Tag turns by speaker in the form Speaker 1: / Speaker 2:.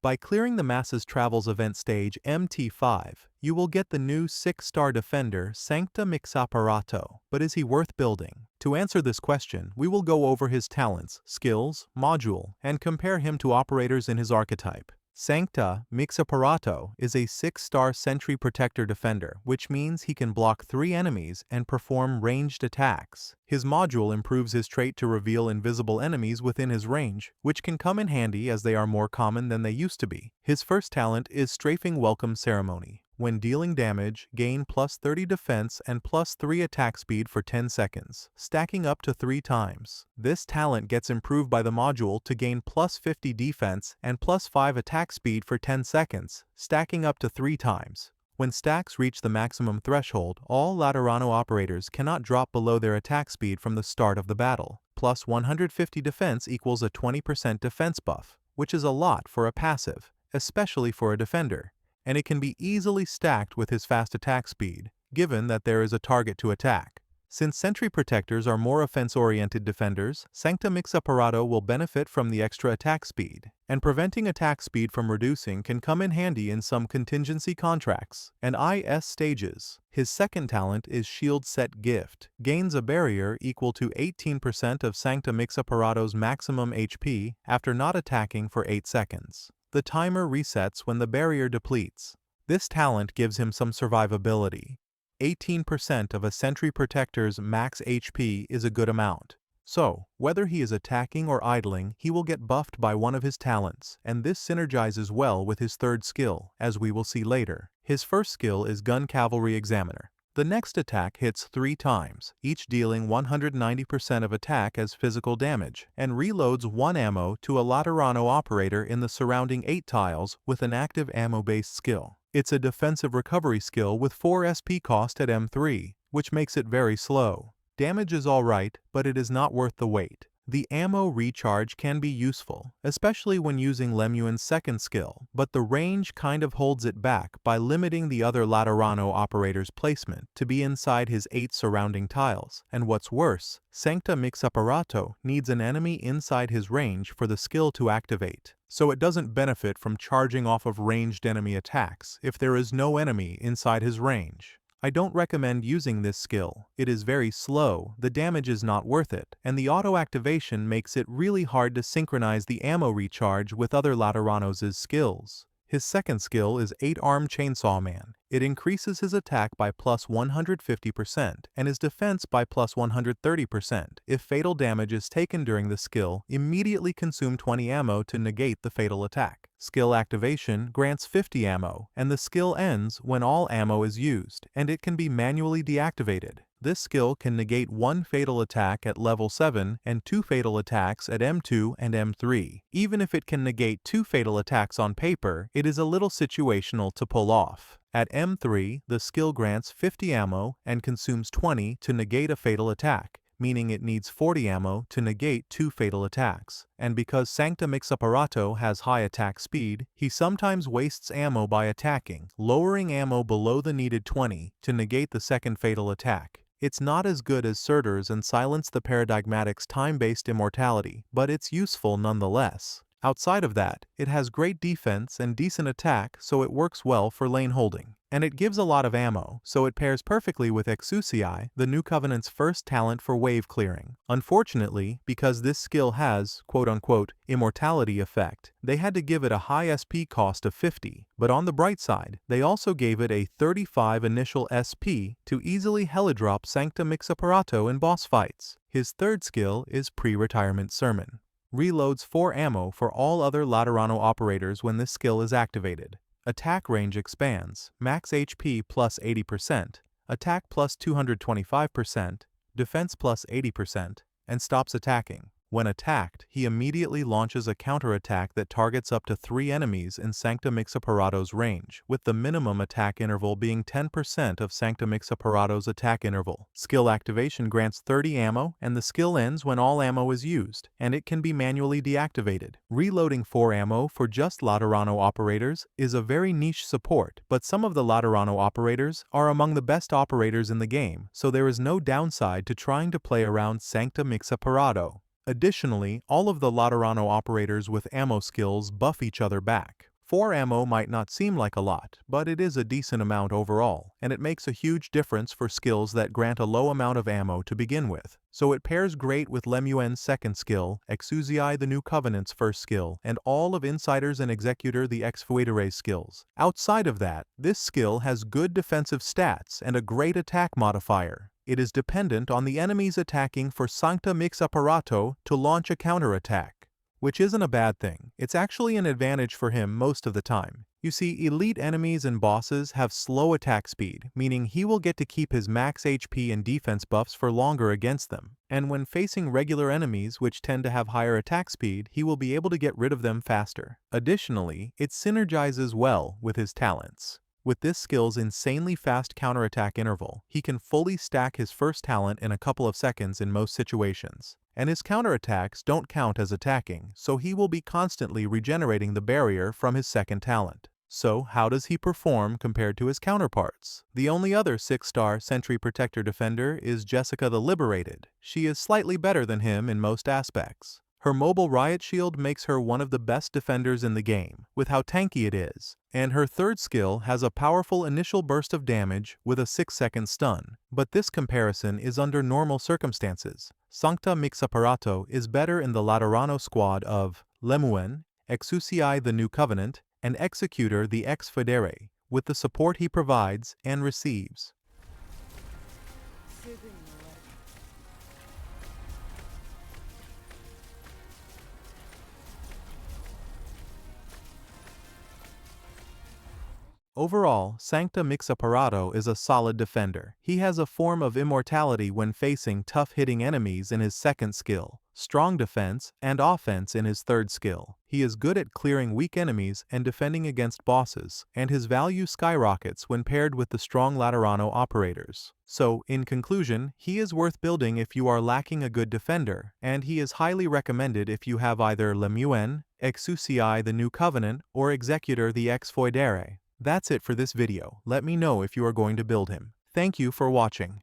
Speaker 1: By clearing the Masses Travels event stage MT5, you will get the new 6-star defender Sankta Miksaparato. But is he worth building? To answer this question, we will go over his talents, skills, module, and compare him to operators in his archetype. Sankta Miksaparato is a 6-star sentry protector defender, which means he can block 3 enemies and perform ranged attacks. His module improves his trait to reveal invisible enemies within his range, which can come in handy as they are more common than they used to be. His first talent is Strafing Welcome Ceremony. When dealing damage, gain plus 30 defense and plus 3 attack speed for 10 seconds, stacking up to 3 times. This talent gets improved by the module to gain plus 50 defense and plus 5 attack speed for 10 seconds, stacking up to 3 times. When stacks reach the maximum threshold, all Laterano operators cannot drop below their attack speed from the start of the battle. Plus 150 defense equals a 20% defense buff, which is a lot for a passive, especially for a defender. And it can be easily stacked with his fast attack speed, given that there is a target to attack. Since sentry protectors are more offense-oriented defenders, Sankta Miksaparato will benefit from the extra attack speed, and preventing attack speed from reducing can come in handy in some contingency contracts and IS stages. His second talent is Shield Set Gift, gains a barrier equal to 18% of Sankta Miksaparato's maximum HP after not attacking for 8 seconds. The timer resets when the barrier depletes. This talent gives him some survivability. 18% of a sentry protector's max HP is a good amount. So, whether he is attacking or idling, he will get buffed by one of his talents, and this synergizes well with his third skill, as we will see later. His first skill is Gun Cavalry Examiner. The next attack hits 3 times, each dealing 190% of attack as physical damage, and reloads 1 ammo to a Laterano operator in the surrounding 8 tiles with an active ammo-based skill. It's a defensive recovery skill with 4 SP cost at M3, which makes it very slow. Damage is alright, but it is not worth the wait. The ammo recharge can be useful, especially when using Lemuen's second skill, but the range kind of holds it back by limiting the other Laterano operator's placement to be inside his 8 surrounding tiles. And what's worse, Sankta Miksaparato needs an enemy inside his range for the skill to activate, so it doesn't benefit from charging off of ranged enemy attacks if there is no enemy inside his range. I don't recommend using this skill. It is very slow, the damage is not worth it, and the auto-activation makes it really hard to synchronize the ammo recharge with other Lateranos' skills. His second skill is 8-Arm Chainsaw Man. It increases his attack by plus 150% and his defense by plus 130%. If fatal damage is taken during the skill, immediately consume 20 ammo to negate the fatal attack. Skill activation grants 50 ammo, and the skill ends when all ammo is used, and it can be manually deactivated. This skill can negate 1 fatal attack at level 7 and 2 fatal attacks at M2 and M3. Even if it can negate 2 fatal attacks on paper, it is a little situational to pull off. At M3, the skill grants 50 ammo and consumes 20 to negate a fatal attack, meaning it needs 40 ammo to negate 2 fatal attacks. And because Sankta Miksaparato has high attack speed, he sometimes wastes ammo by attacking, lowering ammo below the needed 20 to negate the second fatal attack. It's not as good as Surtur's and Silence the Paradigmatic's time-based immortality, but it's useful nonetheless. Outside of that, it has great defense and decent attack, so it works well for lane holding. And it gives a lot of ammo, so it pairs perfectly with Exusii, the New Covenant's first talent for wave clearing. Unfortunately, because this skill has, quote-unquote, immortality effect, they had to give it a high SP cost of 50, but on the bright side, they also gave it a 35 initial SP to easily helidrop Sankta Miksaparato in boss fights. His third skill is Pre-Retirement Sermon. Reloads 4 ammo for all other Laterano operators when this skill is activated. Attack range expands, max HP plus 80%, attack plus 225%, defense plus 80%, and stops attacking. When attacked, he immediately launches a counterattack that targets up to 3 enemies in Sankta Miksaparato's range, with the minimum attack interval being 10% of Sankta Miksaparato's attack interval. Skill activation grants 30 ammo, and the skill ends when all ammo is used, and it can be manually deactivated. Reloading 4 ammo for just Laterano operators is a very niche support, but some of the Laterano operators are among the best operators in the game, so there is no downside to trying to play around Sankta Miksaparato. Additionally, all of the Laterano operators with ammo skills buff each other back. 4 ammo might not seem like a lot, but it is a decent amount overall, and it makes a huge difference for skills that grant a low amount of ammo to begin with. So it pairs great with Lemuen's second skill, Exusii the New Covenant's first skill, and all of Insider's and Executor the Ex Foedere's skills. Outside of that, this skill has good defensive stats and a great attack modifier. It is dependent on the enemies attacking for Sankta Miksaparato to launch a counterattack, which isn't a bad thing. It's actually an advantage for him most of the time. You see, elite enemies and bosses have slow attack speed, meaning he will get to keep his max HP and defense buffs for longer against them. And when facing regular enemies which tend to have higher attack speed, he will be able to get rid of them faster. Additionally, it synergizes well with his talents. With this skill's insanely fast counterattack interval, he can fully stack his first talent in a couple of seconds in most situations. And his counterattacks don't count as attacking, so he will be constantly regenerating the barrier from his second talent. So how does he perform compared to his counterparts? The only other 6-star Sentry Protector Defender is Jessica the Liberated. She is slightly better than him in most aspects. Her mobile riot shield makes her one of the best defenders in the game, with how tanky it is, and her third skill has a powerful initial burst of damage with a 6-second stun. But this comparison is under normal circumstances. Sankta Miksaparato is better in the Laterano squad of Lemuen, Exusii the New Covenant, and Executor the Ex Foedere, with the support he provides and receives. Overall, Sankta Miksaparato is a solid defender. He has a form of immortality when facing tough-hitting enemies in his second skill, strong defense and offense in his third skill. He is good at clearing weak enemies and defending against bosses, and his value skyrockets when paired with the strong Laterano operators. So, in conclusion, he is worth building if you are lacking a good defender, and he is highly recommended if you have either Lemuen, Exusii the New Covenant, or Executor the Ex Foedere. That's it for this video. Let me know if you are going to build him. Thank you for watching.